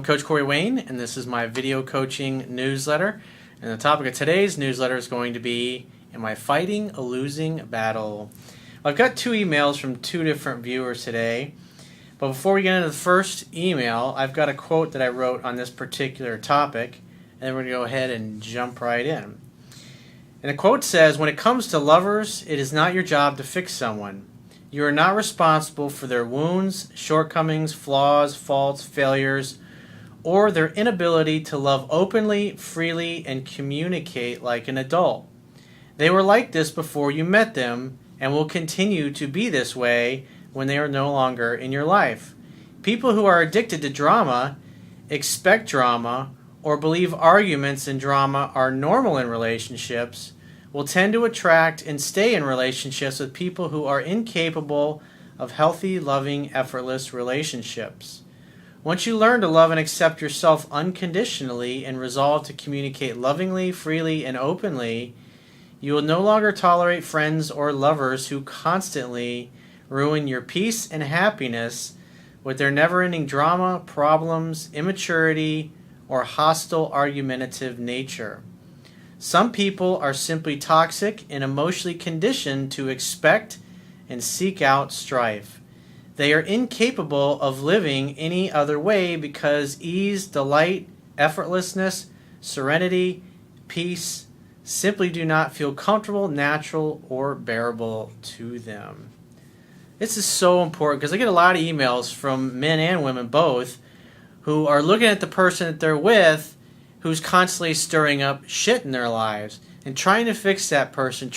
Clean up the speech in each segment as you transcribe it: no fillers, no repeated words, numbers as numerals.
I'm Coach Corey Wayne, and this is my video coaching newsletter. And the topic of today's newsletter is going to be, am I fighting a losing battle? I've got two emails from two different viewers today. But before we get into the first email, I've got a quote that I wrote on this particular topic, and then we're going to go ahead and jump right in. And the quote says, when it comes to lovers, it is not your job to fix someone. You are not responsible for their wounds, shortcomings, flaws, faults, failures, or their inability to love openly, freely, and communicate like an adult. They were like this before you met them and will continue to be this way when they are no longer in your life. People who are addicted to drama, expect drama, or believe arguments and drama are normal in relationships will tend to attract and stay in relationships with people who are incapable of healthy, loving, effortless relationships. Once you learn to love and accept yourself unconditionally and resolve to communicate lovingly, freely, and openly, you will no longer tolerate friends or lovers who constantly ruin your peace and happiness with their never-ending drama, problems, immaturity, or hostile argumentative nature. Some people are simply toxic and emotionally conditioned to expect and seek out strife. They are incapable of living any other way because ease, delight, effortlessness, serenity, peace simply do not feel comfortable, natural, or bearable to them. This is so important because I get a lot of emails from men and women both who are looking at the person that they're with who's constantly stirring up shit in their lives and trying to fix that person,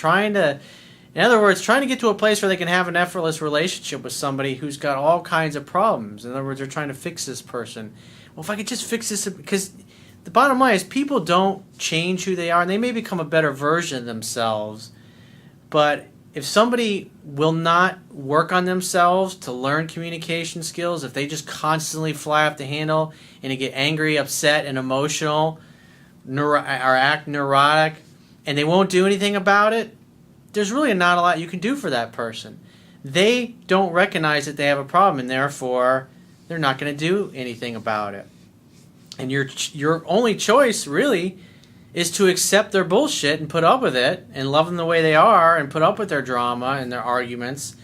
in other words, trying to get to a place where they can have an effortless relationship with somebody who's got all kinds of problems. In other words, they're trying to fix this person. Well, if I could just fix this, because the bottom line is people don't change who they are, and they may become a better version of themselves, but if somebody will not work on themselves to learn communication skills, if they just constantly fly off the handle and they get angry, upset, and emotional, or act neurotic, and they won't do anything about it, there's really not a lot you can do for that person. They don't recognize that they have a problem, and therefore they're not going to do anything about it. And your only choice, really, is to accept their bullshit and put up with it and love them the way they are and put up with their drama and their arguments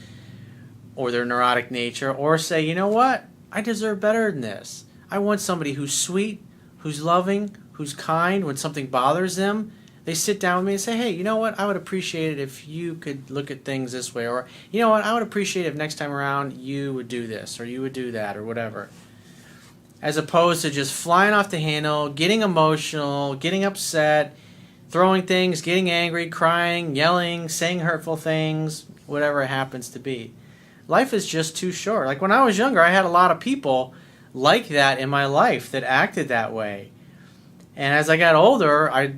or their neurotic nature, or say, you know what? I deserve better than this. I want somebody who's sweet, who's loving, who's kind. When something bothers them, they sit down with me and say, hey, you know what? I would appreciate it if you could look at things this way. Or, you know what? I would appreciate it if next time around you would do this or you would do that or whatever. As opposed to just flying off the handle, getting emotional, getting upset, throwing things, getting angry, crying, yelling, saying hurtful things, whatever it happens to be. Life is just too short. Like when I was younger, I had a lot of people like that in my life that acted that way. And as I got older, I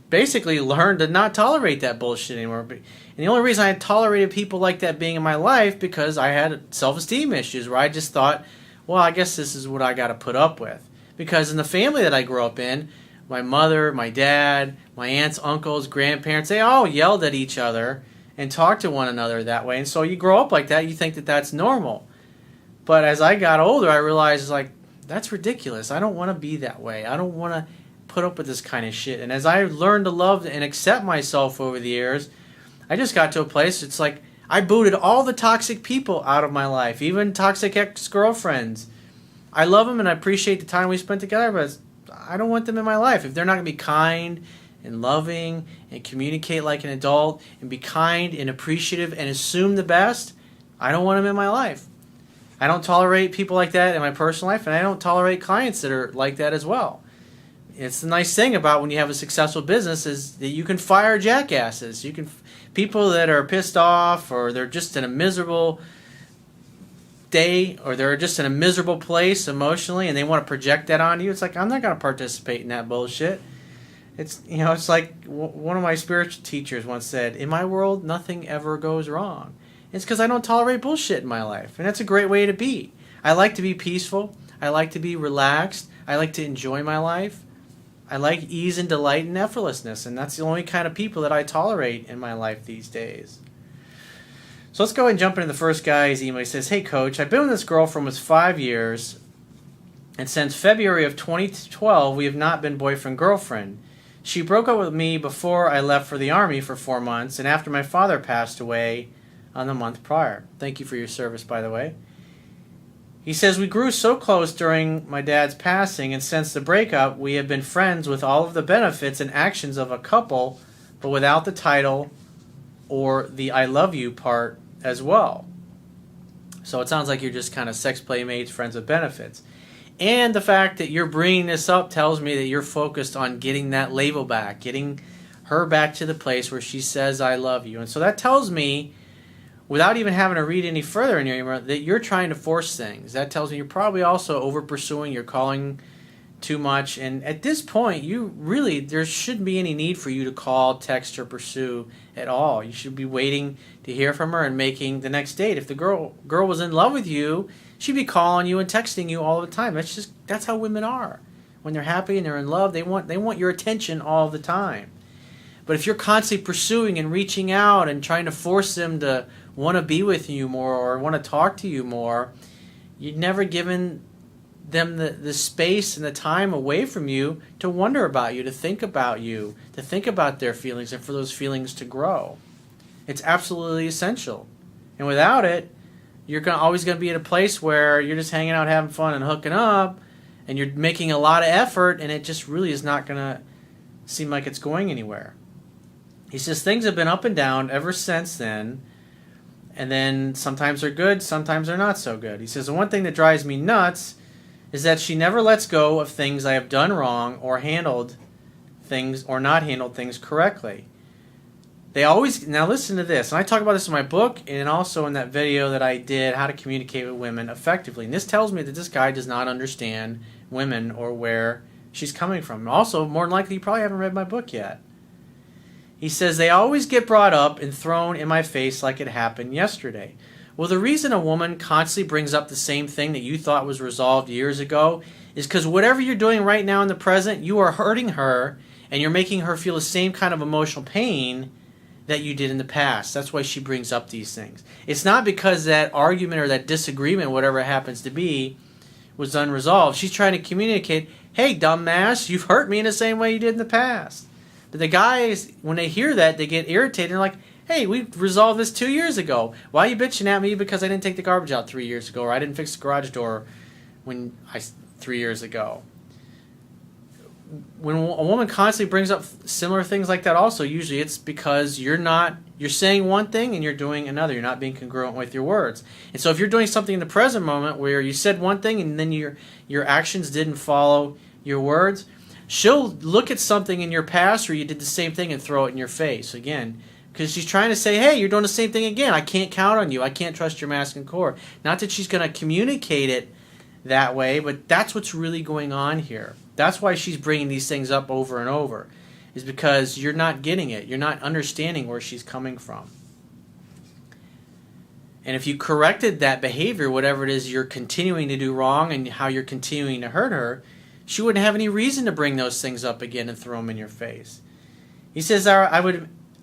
basically learned to not tolerate that bullshit anymore. And the only reason I tolerated people like that being in my life because I had self-esteem issues where I just thought, well, I guess this is what I got to put up with. Because in the family that I grew up in, my mother, my dad, my aunts, uncles, grandparents, they all yelled at each other and talked to one another that way. And so you grow up like that, you think that that's normal. But as I got older, I realized, like, that's ridiculous. I don't want to be that way. I don't want to put up with this kind of shit. And as I learned to love and accept myself over the years, I just got to a place, it's like, I booted all the toxic people out of my life, even toxic ex-girlfriends. I love them and I appreciate the time we spent together, but I don't want them in my life. If they're not going to be kind and loving and communicate like an adult and be kind and appreciative and assume the best, I don't want them in my life. I don't tolerate people like that in my personal life, and I don't tolerate clients that are like that as well. It's the nice thing about when you have a successful business is that you can fire jackasses. You can people that are pissed off, or they're just in a miserable day, or they're just in a miserable place emotionally, and they want to project that on you. It's like, I'm not going to participate in that bullshit. It's it's like one of my spiritual teachers once said, "In my world, nothing ever goes wrong." It's because I don't tolerate bullshit in my life, and that's a great way to be. I like to be peaceful. I like to be relaxed. I like to enjoy my life. I like ease and delight and effortlessness, and that's the only kind of people that I tolerate in my life these days. So let's go ahead and jump into the first guy's email. He says, hey, Coach, I've been with this girl for almost 5 years, And since February of 2012, we have not been boyfriend-girlfriend. She broke up with me before I left for the Army for 4 months and after my father passed away on the month prior. Thank you for your service, by the way. He says, we grew so close during my dad's passing, and since the breakup, we have been friends with all of the benefits and actions of a couple, but without the title or the I love you part as well. So it sounds like you're just kind of sex playmates, friends with benefits. And the fact that you're bringing this up tells me that you're focused on getting that label back, getting her back to the place where she says, I love you. And so that tells me, without even having to read any further in your email, that you're trying to force things. That tells me you're probably also over-pursuing, you're calling too much. And at this point, there shouldn't be any need for you to call, text, or pursue at all. You should be waiting to hear from her and making the next date. If the girl was in love with you, she'd be calling you and texting you all the time. That's how women are. When they're happy and they're in love, they want your attention all the time. But if you're constantly pursuing and reaching out and trying to force them to want to be with you more or want to talk to you more, you've never given them the space and the time away from you to wonder about you, to think about you, to think about their feelings, and for those feelings to grow. It's absolutely essential. And without it, you're always going to be at a place where you're just hanging out, having fun, and hooking up, and you're making a lot of effort, and it just really is not going to seem like it's going anywhere. He says things have been up and down ever since then, and then sometimes they're good, sometimes they're not so good. He says the one thing that drives me nuts is that she never lets go of things I have done wrong or handled things or not handled things correctly. Now listen to this, and I talk about this in my book and also in that video that I did, How to Communicate with Women Effectively. And this tells me that this guy does not understand women or where she's coming from. Also, more than likely, you probably haven't read my book yet. He says, they always get brought up and thrown in my face like it happened yesterday. Well, the reason a woman constantly brings up the same thing that you thought was resolved years ago is because whatever you're doing right now in the present, you are hurting her and you're making her feel the same kind of emotional pain that you did in the past. That's why she brings up these things. It's not because that argument or that disagreement, whatever it happens to be, was unresolved. She's trying to communicate, hey, dumbass, you've hurt me in the same way you did in the past. But the guys, when they hear that, they get irritated. They're like, hey, we resolved this 2 years ago. Why are you bitching at me because I didn't take the garbage out 3 years ago, or I didn't fix the garage door 3 years ago? When a woman constantly brings up similar things like that also, usually it's because you're saying one thing and you're doing another. You're not being congruent with your words. And so if you're doing something in the present moment where you said one thing and then your actions didn't follow your words, she'll look at something in your past where you did the same thing and throw it in your face again. Because she's trying to say, hey, you're doing the same thing again. I can't count on you. I can't trust your masculine core. Not that she's going to communicate it that way, but that's what's really going on here. That's why she's bringing these things up over and over, is because you're not getting it. You're not understanding where she's coming from. And if you corrected that behavior, whatever it is you're continuing to do wrong and how you're continuing to hurt her, she wouldn't have any reason to bring those things up again and throw them in your face. He says, I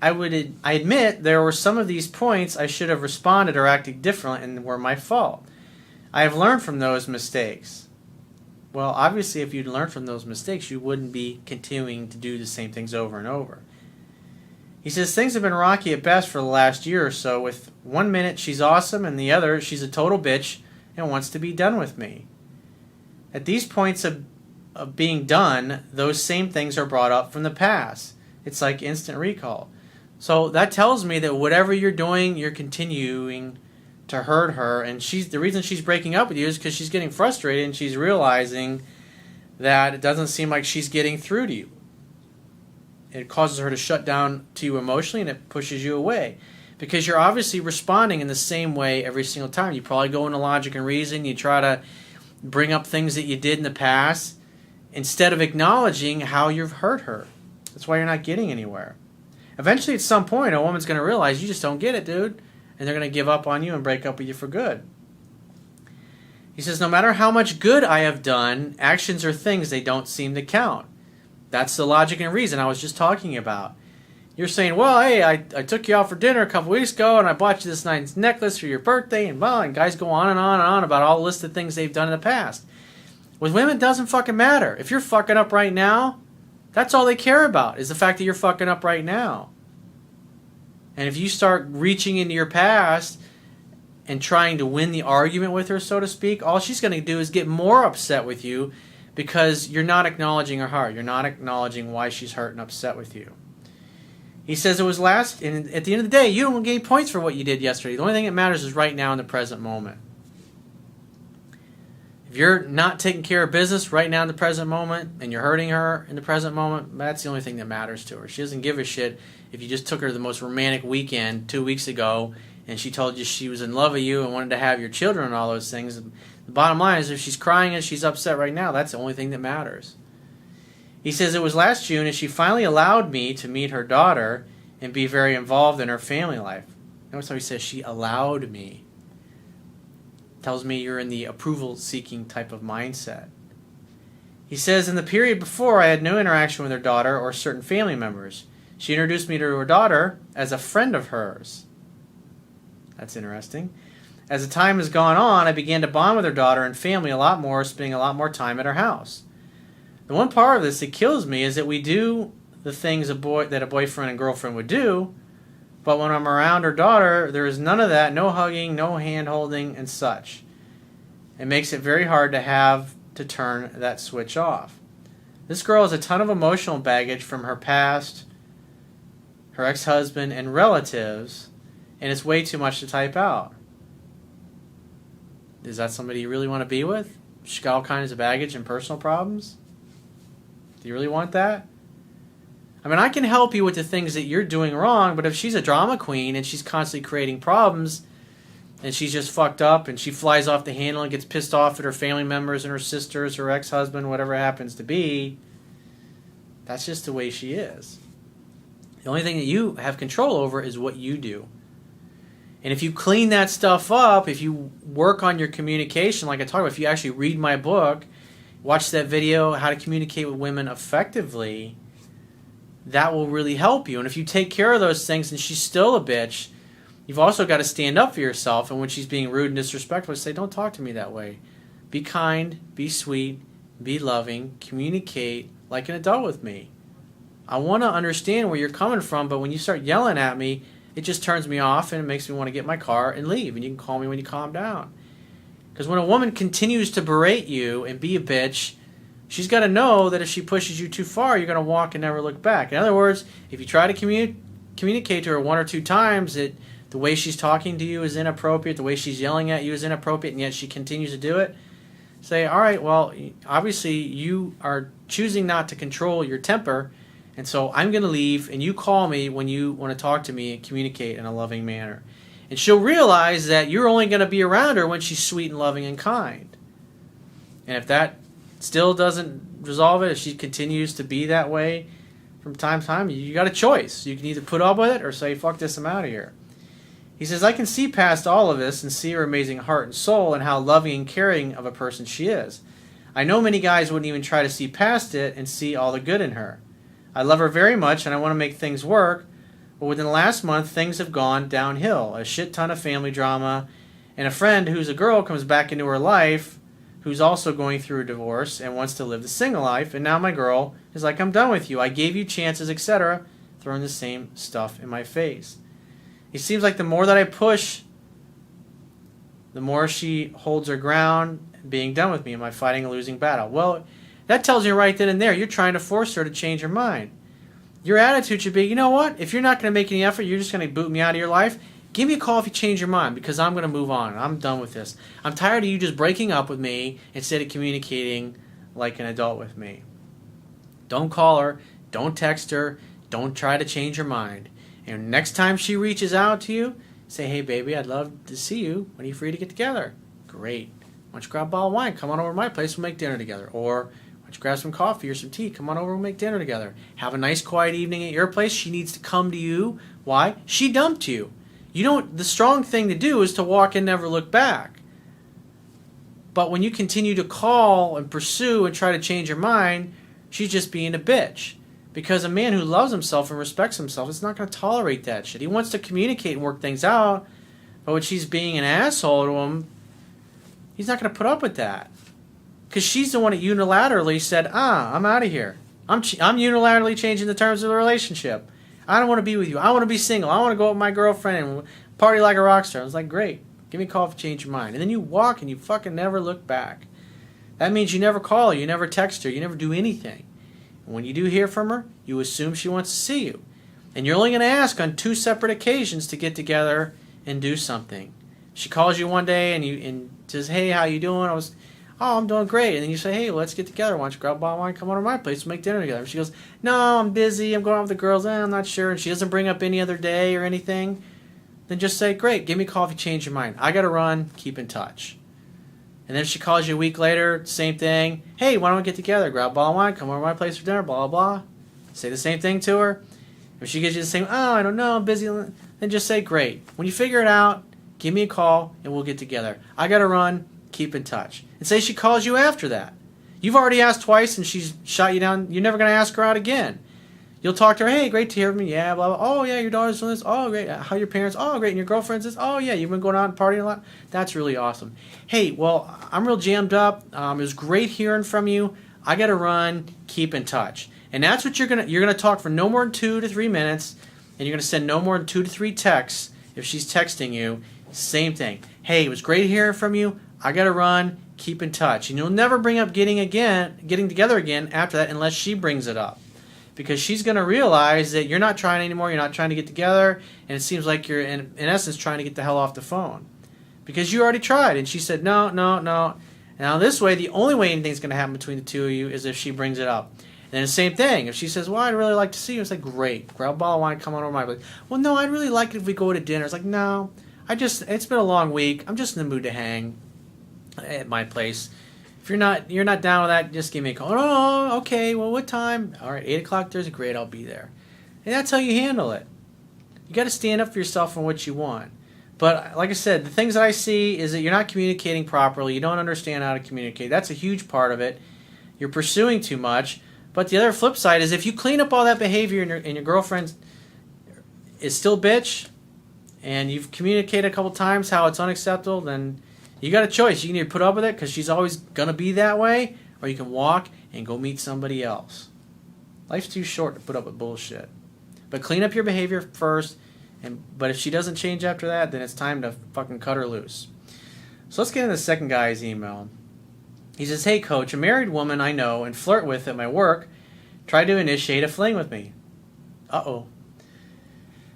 admit there were some of these points I should have responded or acted differently and were my fault. I have learned from those mistakes. Well, obviously, if you'd learned from those mistakes, you wouldn't be continuing to do the same things over and over. He says, things have been rocky at best for the last year or so. With 1 minute, she's awesome, and the other, she's a total bitch and wants to be done with me. At these points of being done, those same things are brought up from the past. It's like instant recall. So that tells me that whatever you're doing, you're continuing to hurt her, and the reason she's breaking up with you is because she's getting frustrated and she's realizing that it doesn't seem like she's getting through to you. It causes her to shut down to you emotionally, and it pushes you away because you're obviously responding in the same way every single time. You probably go into logic and reason. You try to bring up things that you did in the past instead of acknowledging how you've hurt her. That's why you're not getting anywhere. Eventually, at some point, a woman's going to realize you just don't get it, dude. And they're going to give up on you and break up with you for good. He says, no matter how much good I have done, actions are things they don't seem to count. That's the logic and reason I was just talking about. You're saying, well, hey, I took you out for dinner a couple weeks ago, and I bought you this nice necklace for your birthday, and guys go on and on and on about all the list of things they've done in the past. With women, it doesn't fucking matter. If you're fucking up right now, that's all they care about, is the fact that you're fucking up right now. And if you start reaching into your past and trying to win the argument with her, so to speak, all she's going to do is get more upset with you because you're not acknowledging her heart. You're not acknowledging why she's hurt and upset with you. He says it was and at the end of the day, you don't get any points for what you did yesterday. The only thing that matters is right now in the present moment. If you're not taking care of business right now in the present moment and you're hurting her in the present moment, that's the only thing that matters to her. She doesn't give a shit if you just took her to the most romantic weekend 2 weeks ago and she told you she was in love with you and wanted to have your children and all those things. The bottom line is if she's crying and she's upset right now, that's the only thing that matters. He says it was last June and she finally allowed me to meet her daughter and be very involved in her family life. Notice how he says she allowed me. Tells me you're in the approval-seeking type of mindset. He says in the period before, I had no interaction with her daughter or certain family members. She introduced me to her daughter as a friend of hers. That's interesting. As the time has gone on, I began to bond with her daughter and family a lot more, spending a lot more time at her house. The one part of this that kills me is that we do the things that a boyfriend and girlfriend would do, but when I'm around her daughter, there is none of that, no hugging, no hand-holding, and such. It makes it very hard to have to turn that switch off. This girl has a ton of emotional baggage from her past, her ex-husband, and relatives, and it's way too much to type out. Is that somebody you really want to be with? She's got all kinds of baggage and personal problems? Do you really want that? I mean, I can help you with the things that you're doing wrong, but if she's a drama queen and she's constantly creating problems and she's just fucked up and she flies off the handle and gets pissed off at her family members and her sisters, her ex-husband, whatever it happens to be, that's just the way she is. The only thing that you have control over is what you do. And if you clean that stuff up, if you work on your communication, like I talked about, if you actually read my book, watch that video, How to Communicate with Women Effectively, that will really help you. And if you take care of those things and she's still a bitch, you've also got to stand up for yourself. And when she's being rude and disrespectful, say, don't talk to me that way. Be kind, be sweet, be loving, communicate like an adult with me. I want to understand where you're coming from, but when you start yelling at me, it just turns me off and it makes me want to get in my car and leave. And you can call me when you calm down. Because when a woman continues to berate you and be a bitch, she's got to know that if she pushes you too far, you're going to walk and never look back. In other words, if you try to communicate to her 1 or 2 times that the way she's talking to you is inappropriate, the way she's yelling at you is inappropriate, and yet she continues to do it, say, all right, well, obviously you are choosing not to control your temper, and so I'm going to leave, and you call me when you want to talk to me and communicate in a loving manner. And she'll realize that you're only going to be around her when she's sweet and loving and kind. And if that still doesn't resolve it, if she continues to be that way from time to time, you got a choice. You can either put up with it or say, fuck this, I'm out of here. He says, I can see past all of this and see her amazing heart and soul and how loving and caring of a person she is. I know many guys wouldn't even try to see past it and see all the good in her. I love her very much and I want to make things work, but within the last month, things have gone downhill. A shit ton of family drama, and a friend who's a girl comes back into her life who's also going through a divorce and wants to live the single life, and now my girl is like, I'm done with you. I gave you chances, etc., throwing the same stuff in my face. It seems like the more that I push, the more she holds her ground, being done with me. Am I fighting a losing battle? Well, that tells you right then and there, you're trying to force her to change her mind. Your attitude should be, you know what? If you're not going to make any effort, you're just going to boot me out of your life. Give me a call if you change your mind, because I'm going to move on. I'm done with this. I'm tired of you just breaking up with me instead of communicating like an adult with me. Don't call her. Don't text her. Don't try to change her mind. And next time she reaches out to you, say, hey, baby, I'd love to see you. When are you free to get together? Great. Why don't you grab a bottle of wine? Come on over to my place. We'll make dinner together. Or why don't you grab some coffee or some tea? Come on over. We'll make dinner together. Have a nice, quiet evening at your place. She needs to come to you. Why? She dumped you. You don't. The strong thing to do is to walk and never look back. But when you continue to call and pursue and try to change her mind, she's just being a bitch. Because a man who loves himself and respects himself is not going to tolerate that shit. He wants to communicate and work things out, but when she's being an asshole to him, he's not going to put up with that. Because she's the one that unilaterally said, I'm out of here. I'm unilaterally changing the terms of the relationship. I don't want to be with you. I want to be single. I want to go with my girlfriend and party like a rock star. I was like, great. Give me a call if you change your mind. And then you walk and you fucking never look back. That means you never call her. You never text her. You never do anything. And when you do hear from her, you assume she wants to see you. And you're only going to ask on 2 separate occasions to get together and do something. She calls you one day and says, hey, how you doing? I'm doing great. And then you say, hey, let's get together. Why don't you grab a bottle of wine, come over to my place, we'll make dinner together. She goes, no, I'm busy. I'm going out with the girls. I'm not sure. And she doesn't bring up any other day or anything. Then just say, great, give me a call if you change your mind. I got to run. Keep in touch. And then if she calls you a week later, same thing. Hey, why don't we get together? Grab a bottle of wine, come over to my place for dinner, blah, blah, blah. Say the same thing to her. If she gives you the same, I don't know, I'm busy, then just say, great. When you figure it out, give me a call and we'll get together. I got to run. Keep in touch. And say she calls you after that. You've already asked twice and she's shot you down. You're never going to ask her out again. You'll talk to her, hey, great to hear from you. Yeah, blah, blah. Oh, yeah, your daughter's doing this. Oh, great. How are your parents? Oh, great. And your girlfriend's this. Oh, yeah, you've been going out and partying a lot. That's really awesome. Hey, well, I'm real jammed up. It was great hearing from you. I got to run. Keep in touch. And that's what you're gonna talk for no more than 2 to 3 minutes, and you're gonna send no more than 2 to 3 texts if she's texting you. Same thing. Hey, it was great hearing from you. I gotta run. Keep in touch. And you'll never bring up getting together again after that unless she brings it up. Because she's going to realize that you're not trying anymore, you're not trying to get together, and it seems like you're, in essence, trying to get the hell off the phone. Because you already tried, and she said, no. Now, this way, the only way anything's going to happen between the two of you is if she brings it up. And then the same thing. If she says, well, I'd really like to see you, it's like, great. Grab a bottle of wine, come on over my place. Well, no, I'd really like it if we go to dinner. It's like, no, it's been a long week. I'm just in the mood to hang at my place. If you're not down with that, just give me a call. Oh, okay. Well, what time? All right, 8 o'clock Thursday. Great, I'll be there. And that's how you handle it. You got to stand up for yourself and what you want. But like I said, the things that I see is that you're not communicating properly. You don't understand how to communicate. That's a huge part of it. You're pursuing too much. But the other flip side is if you clean up all that behavior and your girlfriend is still bitch, and you've communicated a couple times how it's unacceptable, then you got a choice. You can either put up with it because she's always going to be that way, or you can walk and go meet somebody else. Life's too short to put up with bullshit. But clean up your behavior first, but if she doesn't change after that, then it's time to fucking cut her loose. So let's get into the second guy's email. He says, hey, coach, a married woman I know and flirt with at my work tried to initiate a fling with me. Uh-oh.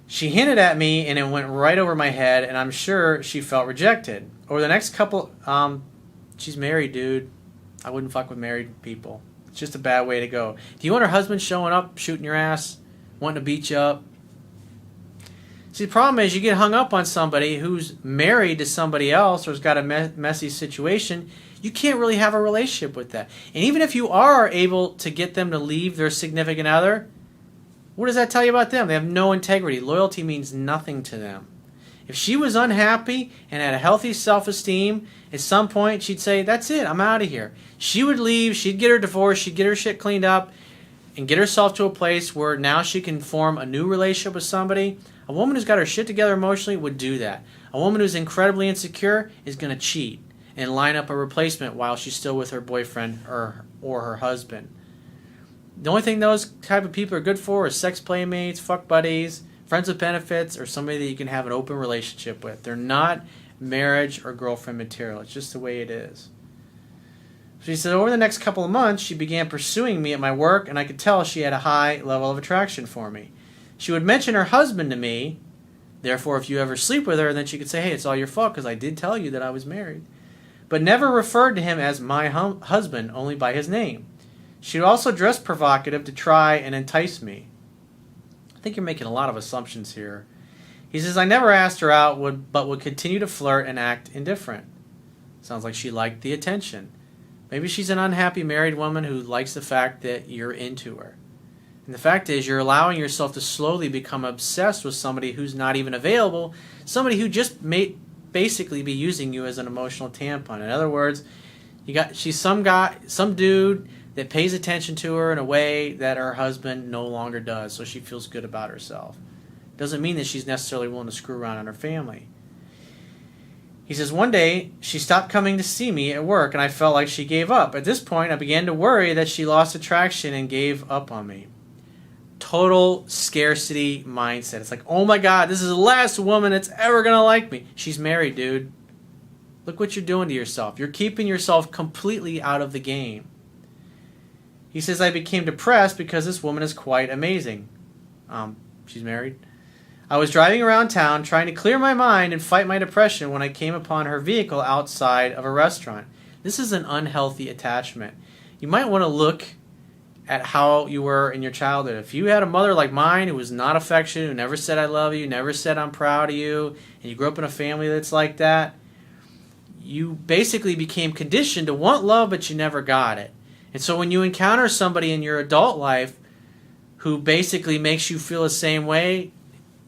She hinted at me and it went right over my head, and I'm sure she felt rejected. Over the next couple, she's married, dude. I wouldn't fuck with married people. It's just a bad way to go. Do you want her husband showing up, shooting your ass, wanting to beat you up? See, the problem is you get hung up on somebody who's married to somebody else or has got a messy situation. You can't really have a relationship with that. And even if you are able to get them to leave their significant other, what does that tell you about them? They have no integrity. Loyalty means nothing to them. If she was unhappy and had a healthy self-esteem, at some point she'd say, that's it, I'm out of here. She would leave, she'd get her divorce, she'd get her shit cleaned up, and get herself to a place where now she can form a new relationship with somebody. A woman who's got her shit together emotionally would do that. A woman who's incredibly insecure is going to cheat and line up a replacement while she's still with her boyfriend or her husband. The only thing those type of people are good for is sex playmates, fuck buddies, friends with benefits, or somebody that you can have an open relationship with. They're not marriage or girlfriend material. It's just the way it is. She said, over the next couple of months, she began pursuing me at my work, and I could tell she had a high level of attraction for me. She would mention her husband to me. Therefore, if you ever sleep with her, then she could say, hey, it's all your fault because I did tell you that I was married. But never referred to him as my husband, only by his name. She would also dress provocative to try and entice me. I think you're making a lot of assumptions here. He says, I never asked her out, but would continue to flirt and act indifferent. Sounds like she liked the attention. Maybe she's an unhappy married woman who likes the fact that you're into her. And the fact is, you're allowing yourself to slowly become obsessed with somebody who's not even available, somebody who just may basically be using you as an emotional tampon. In other words, she's some dude that pays attention to her in a way that her husband no longer does, so she feels good about herself. Doesn't mean that she's necessarily willing to screw around on her family. He says, one day, she stopped coming to see me at work, and I felt like she gave up. At this point, I began to worry that she lost attraction and gave up on me. Total scarcity mindset. It's like, oh my God, this is the last woman that's ever going to like me. She's married, dude. Look what you're doing to yourself. You're keeping yourself completely out of the game. He says, I became depressed because this woman is quite amazing. She's married. I was driving around town trying to clear my mind and fight my depression when I came upon her vehicle outside of a restaurant. This is an unhealthy attachment. You might want to look at how you were in your childhood. If you had a mother like mine who was not affectionate, who never said I love you, never said I'm proud of you, and you grew up in a family that's like that, you basically became conditioned to want love, but you never got it. And so when you encounter somebody in your adult life who basically makes you feel the same way,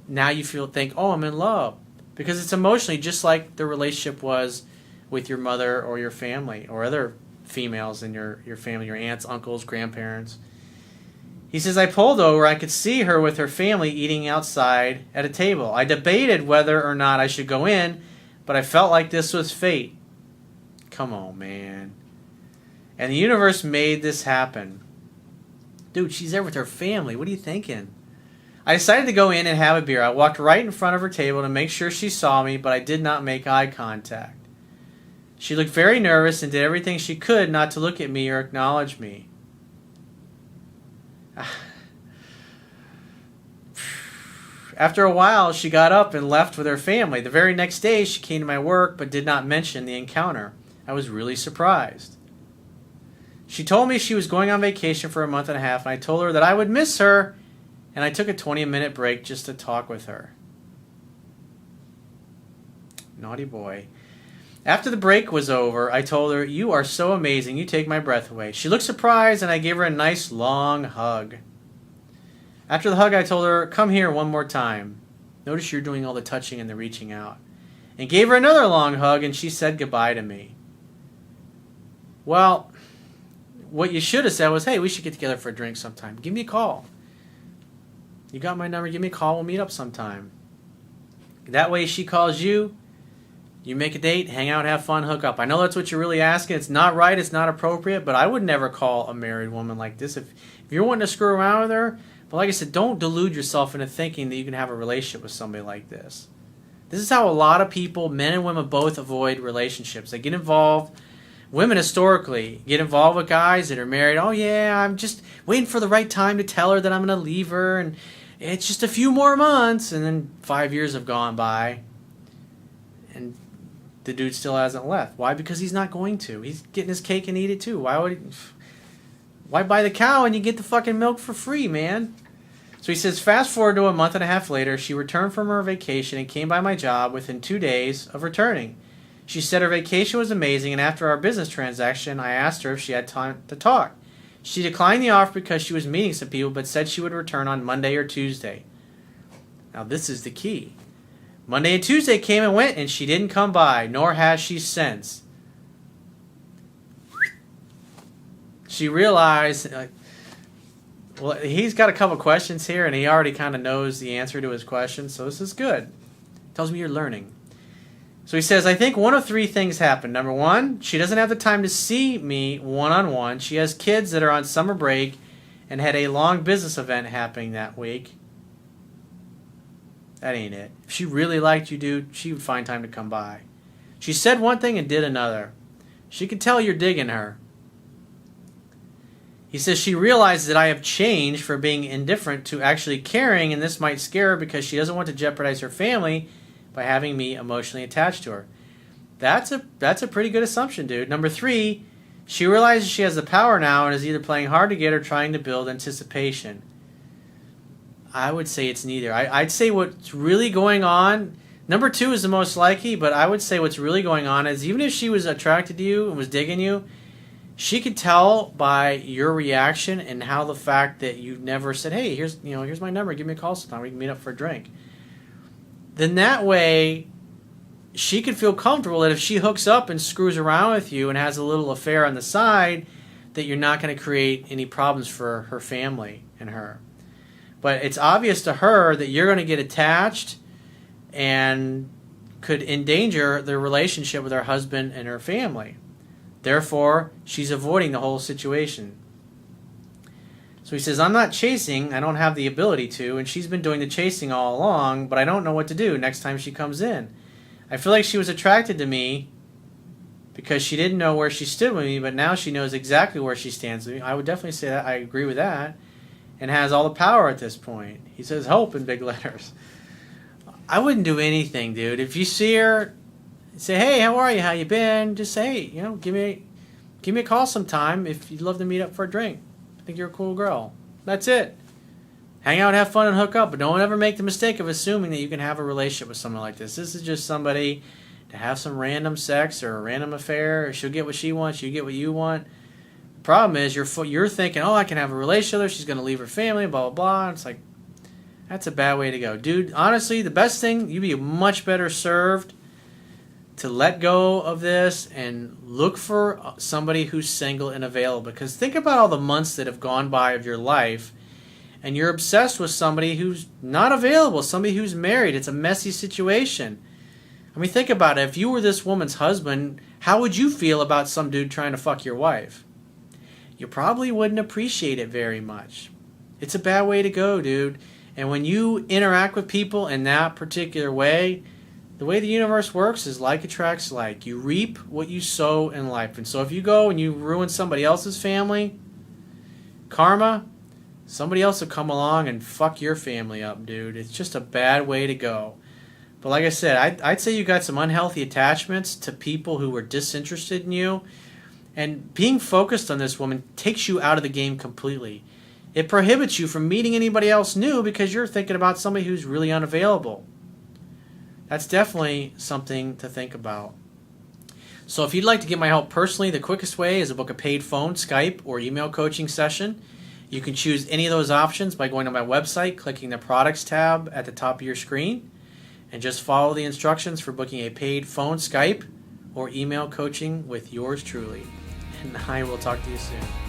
now you think, oh, I'm in love. Because it's emotionally just like the relationship was with your mother or your family or other females in your family, your aunts, uncles, grandparents. He says, I pulled over. I could see her with her family eating outside at a table. I debated whether or not I should go in, but I felt like this was fate. Come on, man. And the universe made this happen. Dude, she's there with her family. What are you thinking? I decided to go in and have a beer. I walked right in front of her table to make sure she saw me, but I did not make eye contact. She looked very nervous and did everything she could not to look at me or acknowledge me. After a while, she got up and left with her family. The very next day, she came to my work but did not mention the encounter. I was really surprised. She told me she was going on vacation for a month and a half, and I told her that I would miss her, and I took a 20-minute break just to talk with her. Naughty boy. After the break was over, I told her, you are so amazing, you take my breath away. She looked surprised, and I gave her a nice long hug. After the hug, I told her, come here one more time. Notice you're doing all the touching and the reaching out. And gave her another long hug, and she said goodbye to me. Well, what you should have said was, hey, we should get together for a drink sometime. Give me a call. You got my number, give me a call, we'll meet up sometime. That way she calls you, you make a date, hang out, have fun, hook up. I know that's what you're really asking. It's not right, it's not appropriate, but I would never call a married woman like this. If you're wanting to screw around with her, but like I said, don't delude yourself into thinking that you can have a relationship with somebody like this. This is how a lot of people, men and women both, avoid relationships. They get involved. Women historically get involved with guys that are married. Oh yeah, I'm just waiting for the right time to tell her that I'm going to leave her, and it's just a few more months, and then 5 years have gone by, and the dude still hasn't left. Why? Because he's not going to. He's getting his cake and eat it too. Why buy the cow and you get the fucking milk for free, man? So he says, fast forward to a month and a half later, she returned from her vacation and came by my job within 2 days of returning. She said her vacation was amazing, and after our business transaction, I asked her if she had time to talk. She declined the offer because she was meeting some people, but said she would return on Monday or Tuesday. Now this is the key. Monday and Tuesday came and went, and she didn't come by, nor has she since. She realized, well, he's got a couple questions here, and he already kind of knows the answer to his questions, so this is good. Tells me you're learning. So he says, I think one of three things happened. Number one, she doesn't have the time to see me one-on-one. She has kids that are on summer break and had a long business event happening that week. That ain't it. If she really liked you, dude, she would find time to come by. She said one thing and did another. She could tell you're digging her. He says she realizes that I have changed from being indifferent to actually caring, and this might scare her because she doesn't want to jeopardize her family by having me emotionally attached to her. That's a pretty good assumption, dude. Number three, she realizes she has the power now and is either playing hard to get or trying to build anticipation. I would say it's neither. I'd say what's really going on, number two is the most likely, but I would say what's really going on is even if she was attracted to you and was digging you, she could tell by your reaction and how the fact that you never said, hey, here's my number, give me a call sometime, we can meet up for a drink. Then that way, she could feel comfortable that if she hooks up and screws around with you and has a little affair on the side, that you're not going to create any problems for her family and her. But it's obvious to her that you're going to get attached, and could endanger the relationship with her husband and her family. Therefore, she's avoiding the whole situation. So he says, I'm not chasing, I don't have the ability to, and she's been doing the chasing all along, but I don't know what to do next time she comes in. I feel like she was attracted to me because she didn't know where she stood with me, but now she knows exactly where she stands with me. I would definitely say that. I agree with that. And has all the power at this point. He says hope in big letters. I wouldn't do anything, dude. If you see her, say, hey, how are you? How you been? Just say, hey, give me a call sometime if you'd love to meet up for a drink. I think you're a cool girl. That's it. Hang out, have fun, and hook up. But don't ever make the mistake of assuming that you can have a relationship with someone like this. This is just somebody to have some random sex or a random affair. Or she'll get what she wants. You get what you want. The problem is you're thinking, oh, I can have a relationship with her. She's going to leave her family, blah, blah, blah. It's like, that's a bad way to go. Dude, honestly, the best thing, you'd be much better served to let go of this and look for somebody who's single and available. Because think about all the months that have gone by of your life and you're obsessed with somebody who's not available, somebody who's married. It's a messy situation. I mean, think about it. If you were this woman's husband, how would you feel about some dude trying to fuck your wife? You probably wouldn't appreciate it very much. It's a bad way to go, dude. And when you interact with people in that particular way, the way the universe works is like attracts like. You reap what you sow in life. And so if you go and you ruin somebody else's family, karma, somebody else will come along and fuck your family up, dude. It's just a bad way to go. But like I said, I'd say you got some unhealthy attachments to people who were disinterested in you. And being focused on this woman takes you out of the game completely. It prohibits you from meeting anybody else new because you're thinking about somebody who's really unavailable. That's definitely something to think about. So if you'd like to get my help personally, the quickest way is to book a paid phone, Skype, or email coaching session. You can choose any of those options by going to my website, clicking the products tab at the top of your screen, and just follow the instructions for booking a paid phone, Skype, or email coaching with yours truly. And I will talk to you soon.